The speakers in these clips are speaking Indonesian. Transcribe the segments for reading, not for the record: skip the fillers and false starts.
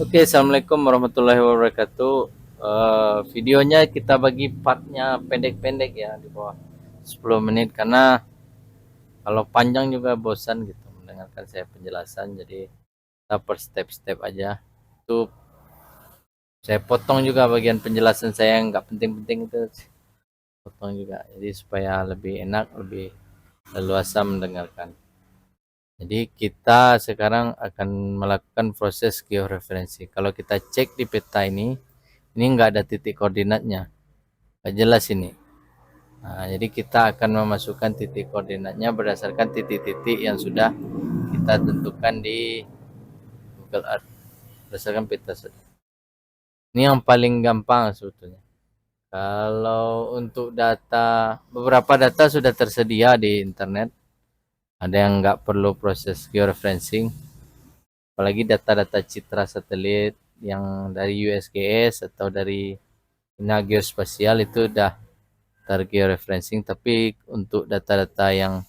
Oke, assalamualaikum warahmatullahi wabarakatuh. Videonya kita bagi partnya pendek-pendek ya, di bawah 10 menit, karena kalau panjang juga bosan gitu mendengarkan saya penjelasan. Jadi kita per step-step aja. Itu saya potong juga bagian penjelasan saya yang nggak penting-penting itu, potong juga. Jadi supaya lebih enak, lebih leluasa mendengarkan. Jadi kita sekarang akan melakukan proses georeferensi. Kalau kita cek di peta ini nggak ada titik koordinatnya, nggak jelas ini. Nah, jadi kita akan memasukkan titik koordinatnya berdasarkan titik-titik yang sudah kita tentukan di Google Earth berdasarkan peta. Ini yang paling gampang sebetulnya. Kalau untuk data, beberapa data sudah tersedia di internet. Ada yang nggak perlu proses georeferencing, apalagi data-data citra satelit yang dari USGS atau dari Geospasial itu udah tergeoreferencing. Tapi untuk data-data yang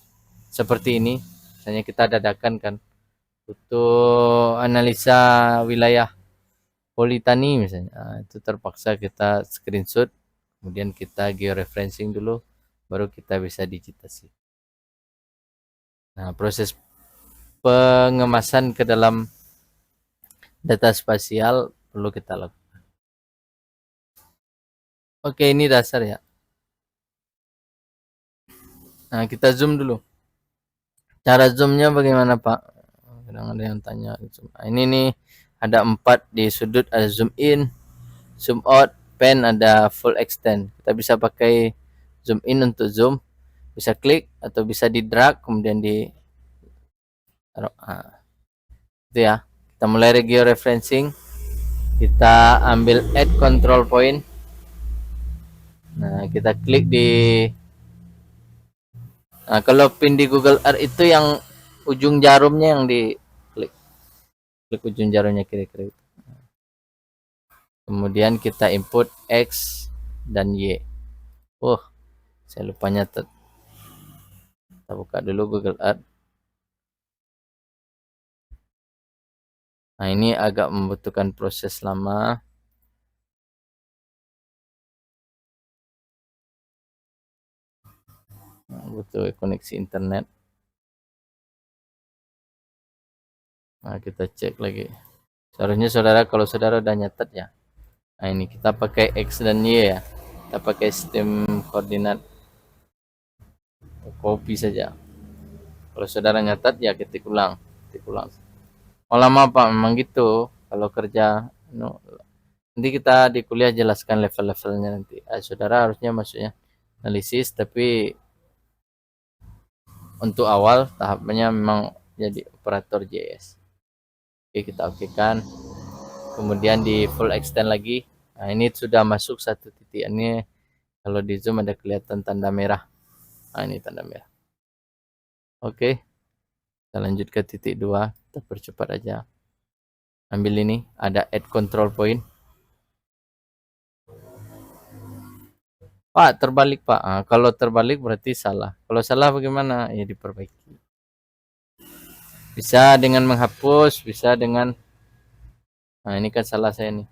seperti ini, misalnya kita dadakan kan untuk analisa wilayah Politani misalnya, itu terpaksa kita screenshot, kemudian kita georeferencing dulu, baru kita bisa digitasi. Nah, proses pengemasan ke dalam data spasial perlu kita lakukan. Oke, ini dasar ya. Nah, kita zoom dulu. Cara zoomnya bagaimana, Pak? Kadang ada yang tanya. Nah, ini nih ada 4 di sudut, ada zoom in, zoom out, pen, ada full extend. Kita bisa pakai zoom in untuk zoom, bisa klik atau bisa di drag kemudian di taruh. Nah, itu ya. Kita mulai georeferencing. Kita ambil add control point. Nah, kita klik di, nah, kalau pin di Google Earth itu yang ujung jarumnya yang di klik. Klik ujung jarumnya kiri-kiri. Kemudian kita input X dan Y. Saya lupa nyatet. Kita buka dulu Google Earth. Nah, ini agak membutuhkan proses lama. Butuh koneksi internet. Nah, kita cek lagi. Seharusnya saudara, kalau saudara udah nyatet ya. Nah, ini kita pakai X dan Y ya. Kita pakai sistem koordinat copy saja. Kalau saudara nyatet ya ketik ulang, ketik ulang. Oh, lama Pak, memang gitu. Kalau kerja, nanti kita di kuliah jelaskan level-levelnya nanti. Saudara harusnya maksudnya analisis, tapi untuk awal tahapnya memang jadi operator JS. Oke, kita oke kan. Kemudian di full extend lagi. Nah, ini sudah masuk satu titik. Ini kalau di zoom ada kelihatan tanda merah. Nah, ini tanda merah. Oke, kita lanjut ke titik 2. Kita percepat aja. Ambil ini, ada add control point. Pak, terbalik Pak. Nah, kalau terbalik berarti salah. Kalau salah bagaimana? Ya diperbaiki. Bisa dengan menghapus, bisa dengan, nah ini kan salah saya nih.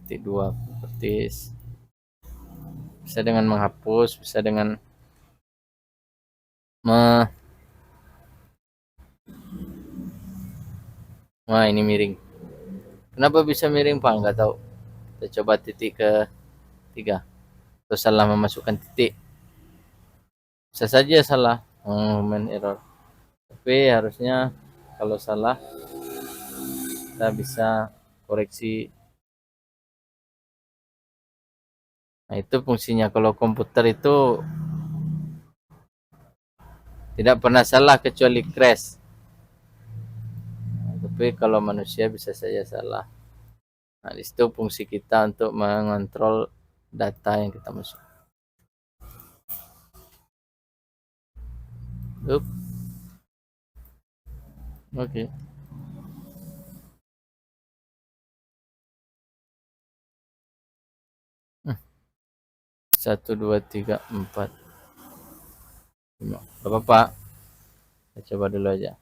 Titik 2 properties. Bisa dengan menghapus, bisa dengan wah, ini miring. Kenapa bisa miring Pak? Nggak tahu. Kita coba titik ke 3. Terus salah memasukkan titik. Bisa saja salah. Main error. Tapi harusnya kalau salah kita bisa koreksi. Nah, itu fungsinya. Kalau komputer itu tidak pernah salah kecuali crash. Nah, tapi kalau manusia bisa saja salah. Nah, di situ fungsi kita untuk mengontrol data yang kita masuk. Oke. 1, 2, 3, 4, 5. Gak apa-apa. Kita coba dulu aja.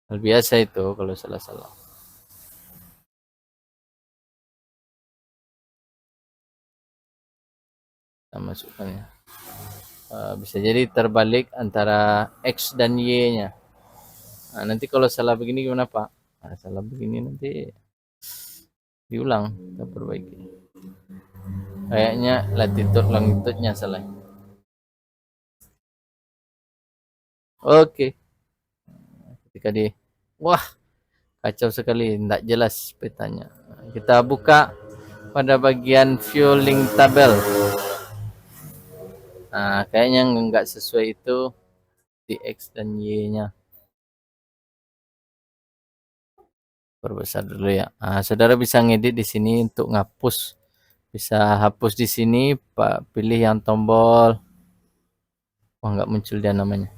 Hal biasa itu kalau salah-salah. kita masukkannya. Bisa jadi terbalik antara X dan Y-nya. Nah, nanti kalau salah begini gimana Pak? Nah, salah begini nanti diulang, kita perbaiki. Kayaknya latitude longitude-nya salah. Oke. Ketika wah, kacau sekali, tidak jelas petanya. Kita buka pada bagian fueling tabel. Nah, kayaknya nggak sesuai itu di X dan Y-nya. Perbesar dulu ya. Nah, saudara bisa ngedit di sini untuk ngapus. Bisa hapus di sini, Pak, pilih yang tombol. Wah, nggak muncul dia namanya.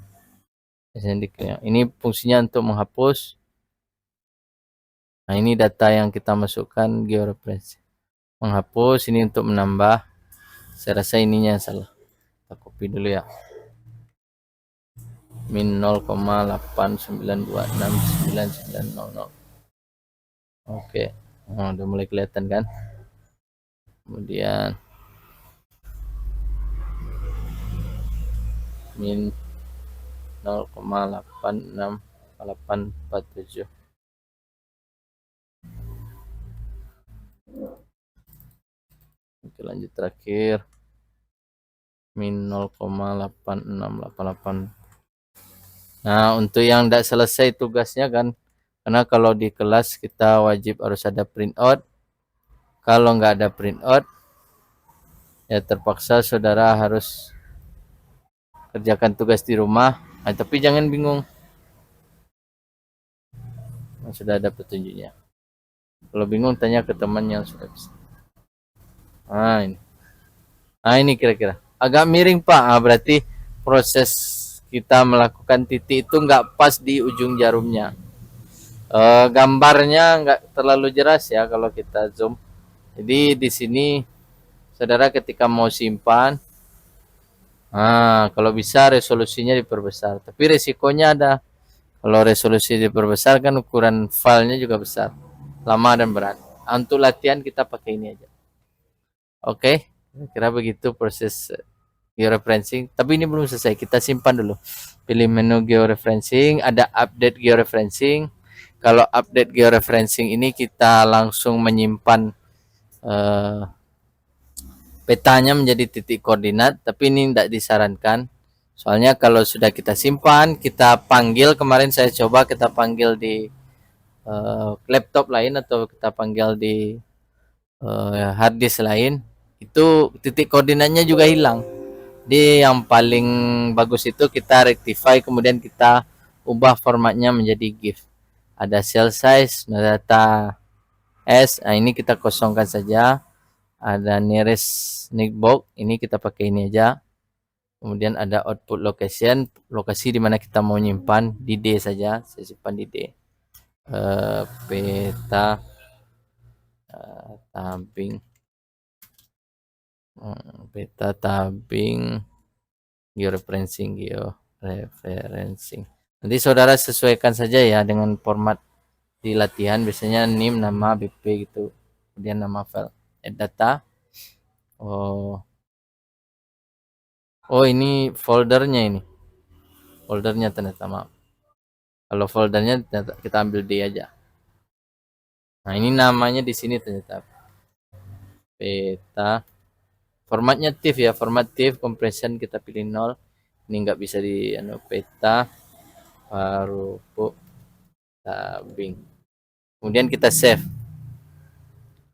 Ini fungsinya untuk menghapus. Nah, ini data yang kita masukkan georeferensi. Menghapus, ini untuk menambah. Saya rasa ininya yang salah. Kita copy dulu ya. Min 0,89269900. Oke. Oh, udah mulai kelihatan kan? Kemudian min 0,868847. Oke, lanjut terakhir min 0,8688. Nah, untuk yang tidak selesai tugasnya kan, karena kalau di kelas kita wajib harus ada printout. Kalau nggak ada printout, ya terpaksa saudara harus kerjakan tugas di rumah. Nah, tapi jangan bingung, nah, sudah ada petunjuknya. Kalau bingung tanya ke teman yang sudah bisa. Nah ini kira-kira agak miring Pak. Berarti proses kita melakukan titik itu nggak pas di ujung jarumnya. Gambarnya nggak terlalu jelas ya kalau kita zoom. Jadi di sini saudara ketika mau simpan, kalau bisa resolusinya diperbesar. Tapi resikonya ada. Kalau resolusi diperbesar kan ukuran filenya juga besar, lama dan berat. Untuk latihan kita pakai ini aja. Oke, kira begitu proses georeferencing. Tapi ini belum selesai, kita simpan dulu. Pilih menu georeferencing, ada update georeferencing. Kalau update georeferencing ini kita langsung menyimpan petanya menjadi titik koordinat, tapi ini tidak disarankan. Soalnya kalau sudah kita simpan, kita panggil, kemarin saya coba kita panggil di laptop lain atau kita panggil di hard disk lain, itu titik koordinatnya juga hilang. Jadi yang paling bagus itu kita rectify, kemudian kita ubah formatnya menjadi GIF. Ada cell size, data S, nah ini kita kosongkan saja. Ada nearest nickbox, ini kita pakai ini aja. Kemudian ada output location, lokasi di mana kita mau nyimpan, di D saja, saya simpan di D. Peta tabing, peta tabing georeferencing. Nanti saudara sesuaikan saja ya dengan format di latihan, biasanya NIM, nama, BP gitu, kemudian nama file, add data. Oh ini foldernya, ini foldernya ternyata, maaf. Kalau foldernya ternyata kita ambil D aja. Nah ini namanya di sini ternyata peta, formatnya TIFF ya, format TIFF, compression kita pilih 0. Ini nggak bisa di peta parupo tabing. Kemudian kita save.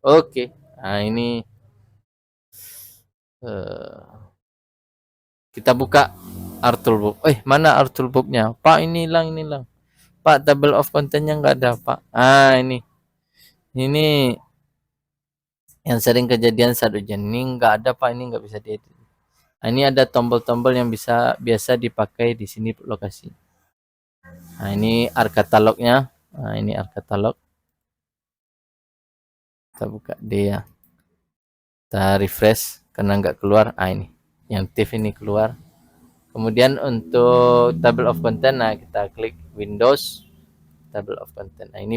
Oke. Nah ini kita buka Artoolbook. Mana Artoolbooknya? Pak ini hilang. Pak, table of contentnya nggak ada Pak. Ini yang sering kejadian saat ujian. Ini nggak ada Pak, ini nggak bisa diedit. Ini ada tombol-tombol yang biasa dipakai di sini lokasi. Nah ini arkatalognya. Nah ini arkatalog. Kita buka dia. Kita refresh karena nggak keluar. Ini yang TIFF ini keluar. Kemudian untuk table of content, nah kita klik Windows, table of content. Nah ini